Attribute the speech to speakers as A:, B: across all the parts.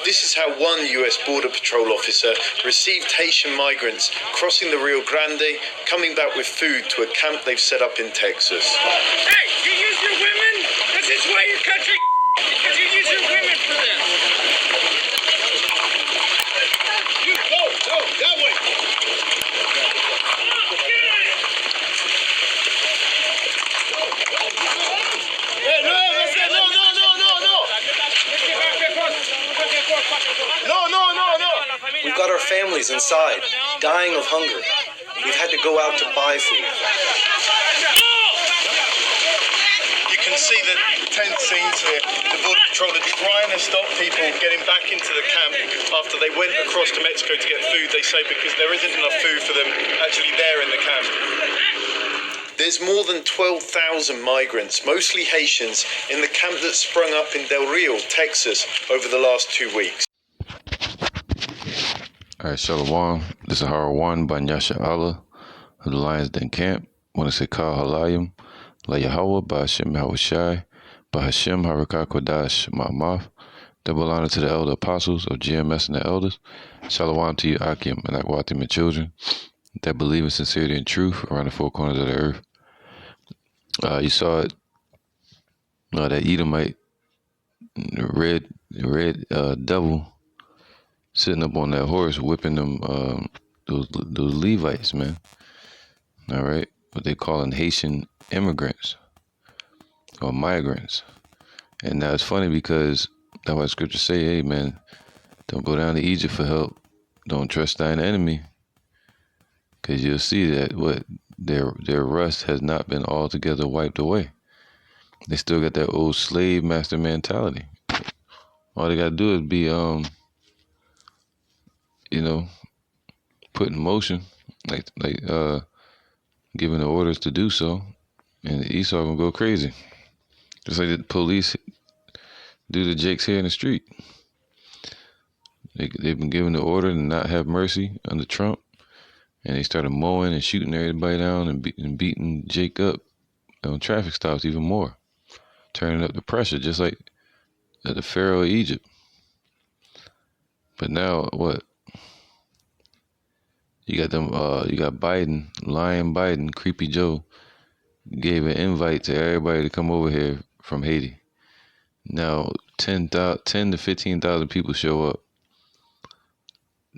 A: This is how one US Border Patrol officer received Haitian migrants crossing the Rio Grande, coming back with food to a camp they've set up in Texas.
B: Hey, you use your women? This is why your country because you use your women for this. You go, that way. Hey, no.
C: We've got our families inside, dying of hunger. We've had to go out to buy food.
A: You can see the tense scenes here. The Border Patrol are trying to stop people getting back into the camp after they went across to Mexico to get food, they say, because there isn't enough food for them actually there in the camp. There's more than 12,000 migrants, mostly Haitians, in the camp that sprung up in Del Rio, Texas, over the last 2 weeks.
D: All right, Shalom. This is Harawan by Nyasha Allah of the Lions Den Camp. Want to say Kal Halayim, La Yahweh, by Hashem Yahushai, by Hashem Harakah Kodash Ma'amath. Double honor to the elder apostles of GMS and the elders. Shalom to you, Akim, and Akwatim and children that believe in sincerity and truth around the four corners of the earth. You saw it, that Edomite, red devil, sitting up on that horse, whipping them, those Levites, man. All right, what they calling Haitian immigrants or migrants. And now it's funny because that's why scripture say, hey, man, don't go down to Egypt for help. Don't trust thine enemy. Because you'll see that their rust has not been altogether wiped away. They still got that old slave master mentality. All they got to do is be, put in motion, like giving the orders to do so, and Esau gonna go crazy. Just like the police do the jakes here in the street. They've been given the order to not have mercy under Trump. And they started mowing and shooting everybody down and beating Jake up on traffic stops even more, turning up the pressure, just like the Pharaoh of Egypt. But now what? You got them. You got Biden, Lion Biden, Creepy Joe, gave an invite to everybody to come over here from Haiti. Now 10 to 15,000 people show up.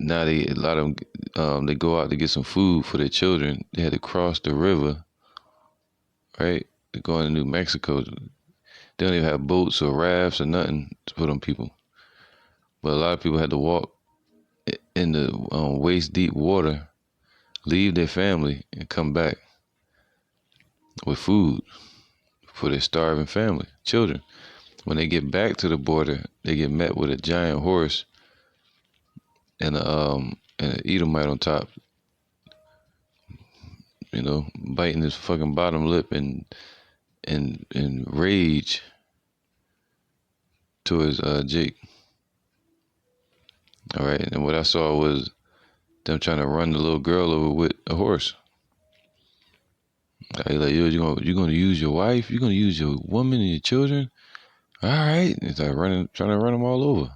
D: Now a lot of them, they go out to get some food for their children. They had to cross the river, right? They're going to New Mexico. They don't even have boats or rafts or nothing to put on people. But a lot of people had to walk in the waist-deep water, leave their family, and come back with food for their starving family, children. When they get back to the border, they get met with a giant horse and an Edomite on top, biting his fucking bottom lip and rage towards Jake. All right, and what I saw was them trying to run the little girl over with a horse. Like, you're gonna use your wife, you're gonna use your woman and your children. All right, it's like trying to run them all over,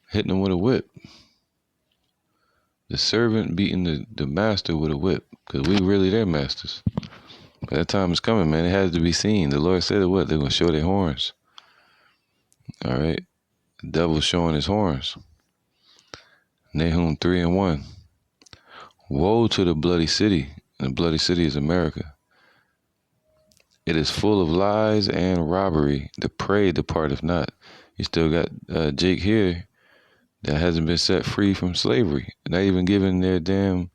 D: hitting them with a whip. The servant beating the master with a whip, because we really their masters. But that time is coming, man. It has to be seen. The Lord said what? They're going to show their horns. All right? The devil's showing his horns. Nahum 3:1. Woe to the bloody city. And the bloody city is America. It is full of lies and robbery. The prey departeth not. You still got Jake here that hasn't been set free from slavery. Not even given their damn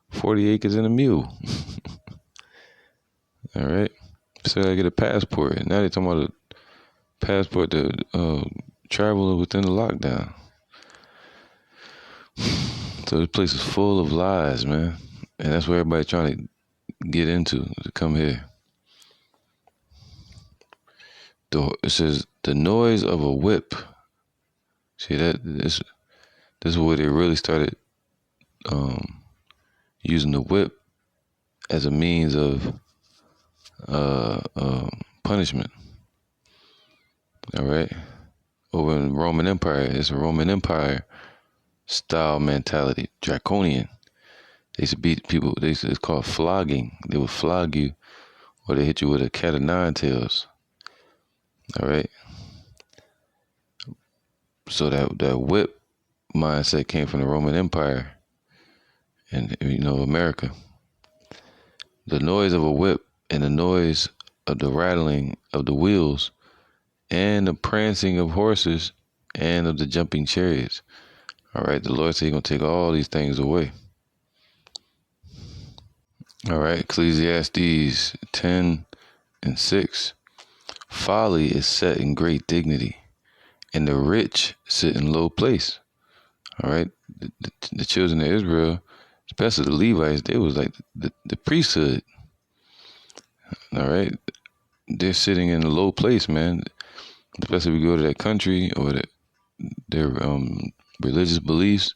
D: 40 acres and a mule. All right. So I get a passport. And now they're talking about a passport to travel within the lockdown. So this place is full of lies, man. And that's what everybody's trying to get into, to come here. It says, the noise of a whip. See, this is where they really started using the whip as a means of punishment. All right? over in the Roman Empire. It's a Roman Empire style mentality, draconian. They used to beat people. It's called flogging. They would flog you, or they hit you with a cat of nine tails. All right. So that whip mindset came from the Roman Empire, and America. The noise of a whip and the noise of the rattling of the wheels, and the prancing of horses, and of the jumping chariots. All right. The Lord said He's gonna take all these things away. All right, Ecclesiastes 10:6. Folly is set in great dignity, and the rich sit in low place. All right, the children of Israel, especially the Levites, they was like the priesthood. All right, they're sitting in a low place, man. Especially if we go to that country or their religious beliefs,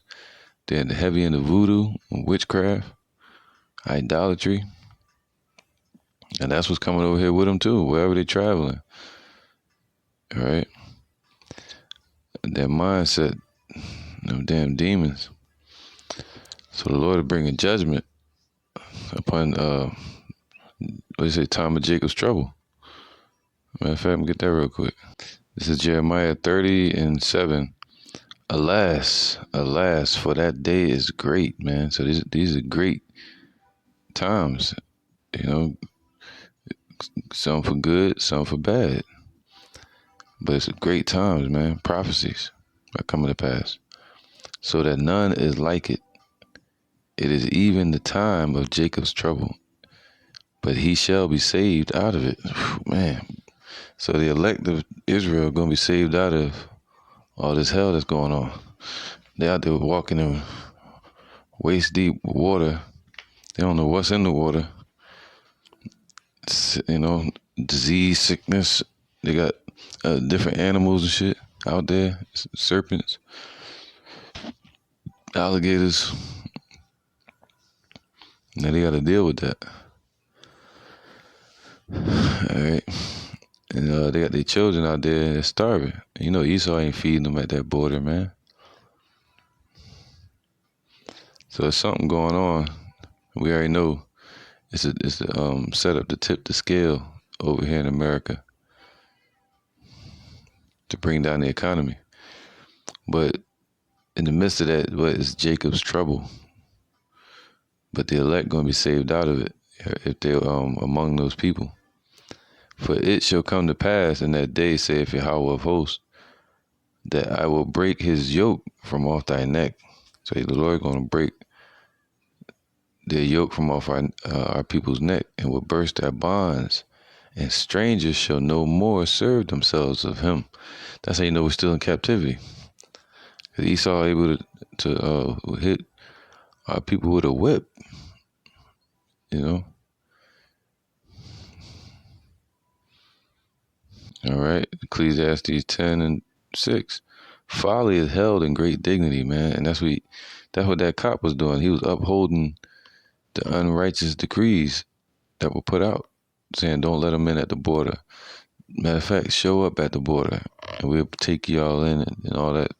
D: they're heavy into voodoo, witchcraft, idolatry. And that's what's coming over here with them too, wherever they're traveling. All right. Their mindset, them damn demons. So the Lord is bringing judgment upon, what do you say, time of Jacob's trouble. Matter of fact, I'm gonna get that real quick. This is Jeremiah 30:7. Alas, alas, for that day is great, man. So these are great times, some for good, some for bad. But it's great times, man. Prophecies are coming to pass. So that none is like it. It is even the time of Jacob's trouble, but he shall be saved out of it. Man. So the elect of Israel are going to be saved out of all this hell that's going on. They're out there walking in waist deep water. They don't know what's in the water. Disease, sickness. They got different animals and shit out there. Serpents, alligators. Now they got to deal with that. All right. And they got their children out there and they're starving. Esau ain't feeding them at that border, man. So there's something going on. We already know it's a set up to tip the scale over here in America to bring down the economy. But in the midst of that, what is Jacob's trouble? But the elect going to be saved out of it if they're among those people. For it shall come to pass in that day, saith Yahweh of hosts, that I will break his yoke from off thy neck. So the Lord going to break their yoke from off our people's neck, and will burst their bonds, and strangers shall no more serve themselves of him. That's how you know we're still in captivity. Because Esau able to hit our people with a whip, All right, Ecclesiastes 10:6. Folly is held in great dignity, man, and that's what that cop was doing. He was upholding the unrighteous decrees that were put out, saying don't let them in at the border. Matter of fact, show up at the border, and we'll take y'all in and all that.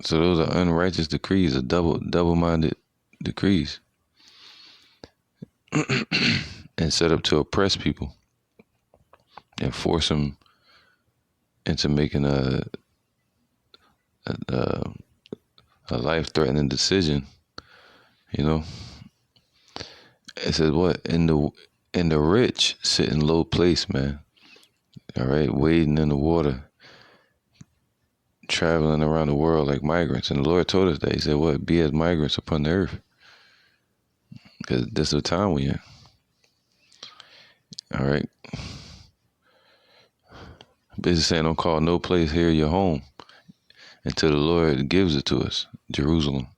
D: So those are unrighteous decrees, are double-minded decrees, and set up to oppress people and force them into making a life-threatening decision. It says what? And the rich sit in low place, man. All right, wading in the water, traveling around the world like migrants. And the Lord told us that. He said, what? Be as migrants upon the earth. Because this is the time we're in. All right. Basically saying, don't call no place here your home until the Lord gives it to us. Jerusalem.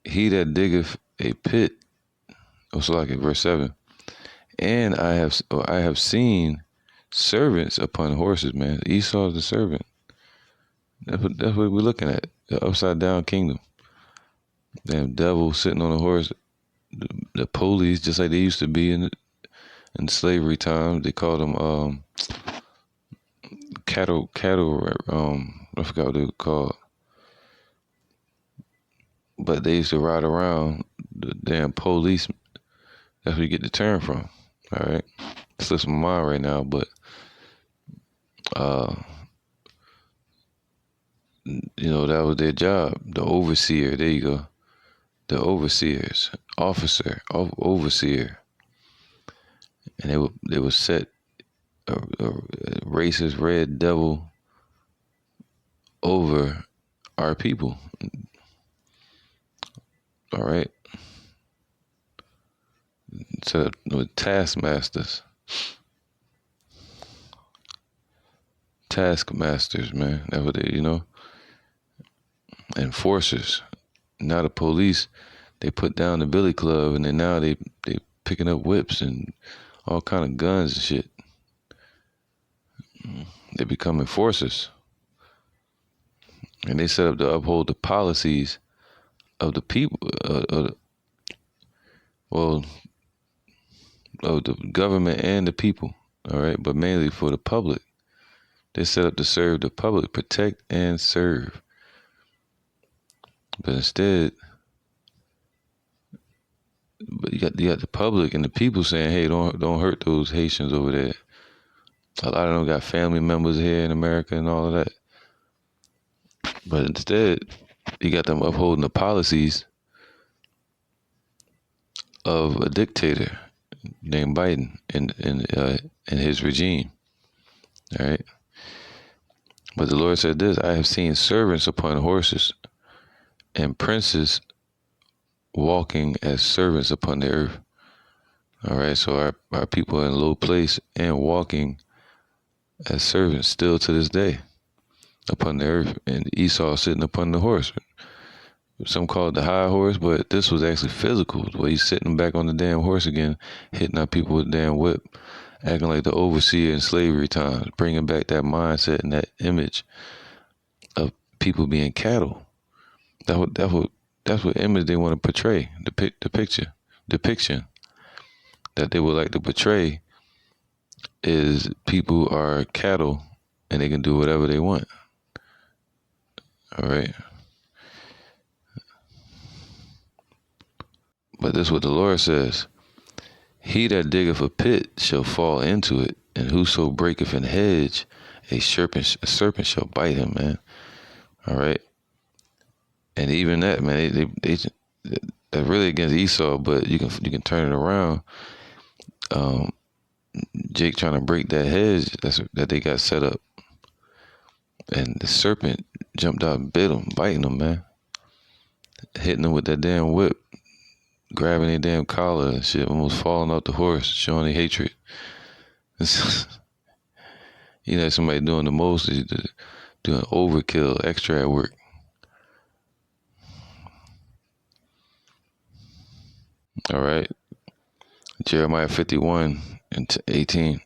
D: He that diggeth a pit, verse 7. And I have seen servants upon horses, man. Esau is the servant. That's what we're looking at. The upside down kingdom. Damn devil sitting on a horse. The police, just like they used to be in slavery times. They called them cattle. I forgot what they were called, but they used to ride around the damn police. That's where you get the term from. All right, slips my mind right now, but that was their job. The overseer. There you go. The overseers, overseer, and they would set a racist red devil over our people. All right. So with taskmasters, man. That's what they, enforcers. Now the police, they put down the Billy Club, and then now they picking up whips and all kind of guns and shit. They become enforcers, and they set up to uphold the policies of the people, of the government and the people. All right, but mainly for the public. They set up to serve the public, protect and serve. But instead, you got the public and the people saying, "Hey, don't hurt those Haitians over there." A lot of them got family members here in America and all of that. But instead, you got them upholding the policies of a dictator named Biden and his regime. All right. But the Lord said this: "I have seen servants upon horses and princes walking as servants upon the earth." All right, so our people are in a low place and walking as servants still to this day upon the earth. And Esau sitting upon the horse. Some call it the high horse, but this was actually physical, where he's sitting back on the damn horse again, hitting our people with a damn whip, acting like the overseer in slavery times, bringing back that mindset and that image of people being cattle. That's what image they want to portray, depiction that they would like to portray is people are cattle and they can do whatever they want. All right. But this is what the Lord says: "He that diggeth a pit shall fall into it, and whoso breaketh an hedge, a serpent shall bite him," man. All right. And even that, man, they're really against Esau, but you can turn it around. Jake trying to break that hedge that they got set up, and the serpent jumped out and bit him, biting him, man, hitting him with that damn whip, grabbing their damn collar and shit, almost falling off the horse, showing their hatred. Somebody doing the most, doing overkill, extra at work. All right. Jeremiah 51:18.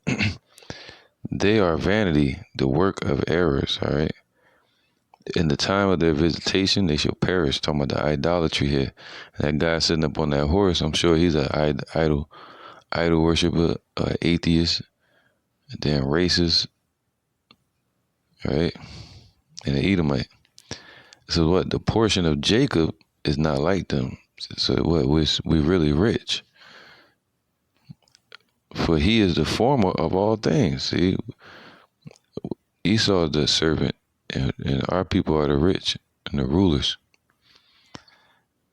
D: "They are vanity, the work of errors." All right. "In the time of their visitation, they shall perish." Talking about the idolatry here. And that guy sitting up on that horse, I'm sure he's an idol worshiper, atheist, a damn racist. All right. And an Edomite. So what? The portion of Jacob is not like them. So what? We're really rich. For he is the former of all things. See, Esau is the servant, and our people are the rich and the rulers.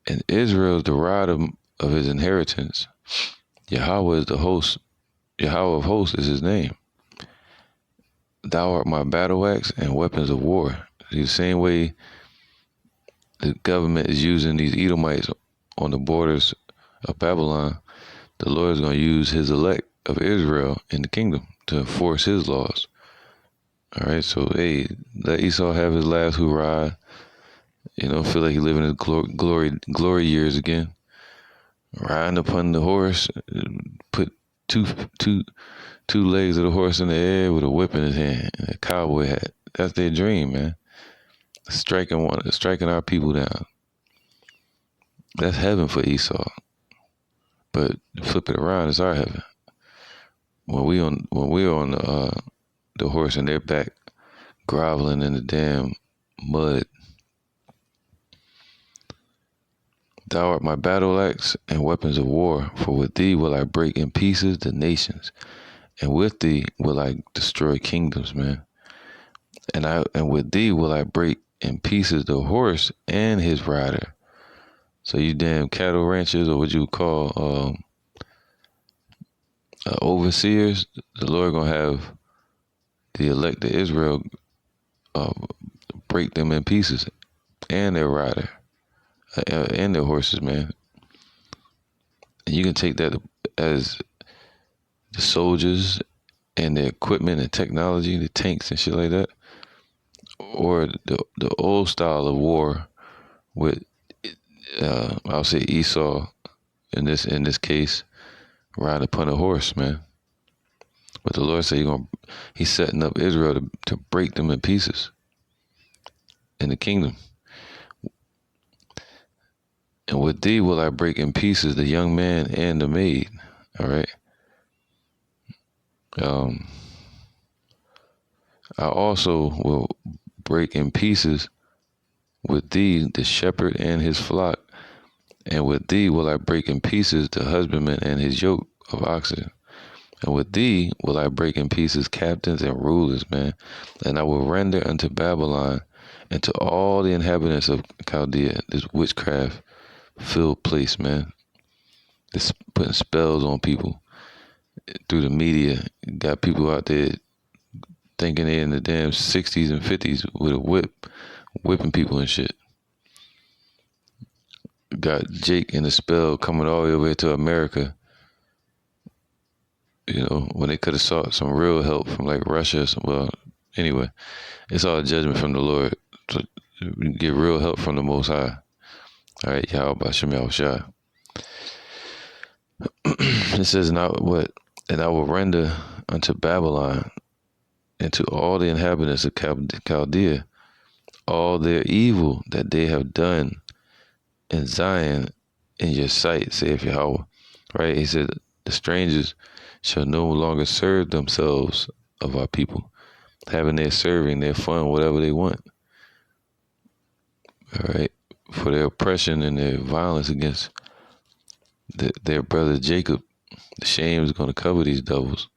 D: And Israel is the rod of his inheritance. Yahweh is the host. Yahweh of hosts is his name. "Thou art my battle axe and weapons of war." See, the same way the government is using these Edomites on the borders of Babylon, the Lord is going to use his elect of Israel in the kingdom to enforce his laws. All right, so hey, let Esau have his last hurrah. Feel like he's living his glory years again. Riding upon the horse, put two legs of the horse in the air with a whip in his hand and a cowboy hat. That's their dream, man. Striking our people down. That's heaven for Esau. But flip it around, it's our heaven. When we're on the horse and their back, groveling in the damn mud. Thou art my battle axe and weapons of war, for with thee will I break in pieces the nations, and with thee will I destroy kingdoms, man. And with thee will I break in pieces the horse and his rider. So you damn cattle ranchers, or what you would call overseers, the Lord gonna have the elect of Israel break them in pieces, and their rider, and their horses, man. And you can take that as the soldiers and the equipment and technology, the tanks and shit like that, or the old style of war with, I'll say Esau in this case, ride upon a horse, man. But the Lord said He's setting up Israel to break them in pieces in the kingdom. And with thee will I break in pieces the young man and the maid. All right. I also will break in pieces with thee the shepherd and his flock, and with thee will I break in pieces the husbandman and his yoke of oxen. And with thee will I break in pieces captains and rulers, man. And I will render unto Babylon and to all the inhabitants of Chaldea this witchcraft-filled place, man. This putting spells on people through the media. Got people out there thinking they in the damn 60s and 50s with a whip, whipping people and shit. Got Jake and the spell coming all the way over here to America. You know, when they could have sought some real help from like Russia. Well, anyway, it's all judgment from the Lord. So we can get real help from the Most High. All right, Yahweh B'Shem Yahushua. It says, and I will render unto Babylon and to all the inhabitants of Chaldea all their evil that they have done in Zion in your sight, saith Yahweh. Right? He said, the strangers shall no longer serve themselves of our people, having their serving, their fun, whatever they want. All right? For their oppression and their violence against their brother Jacob, the shame is going to cover these devils.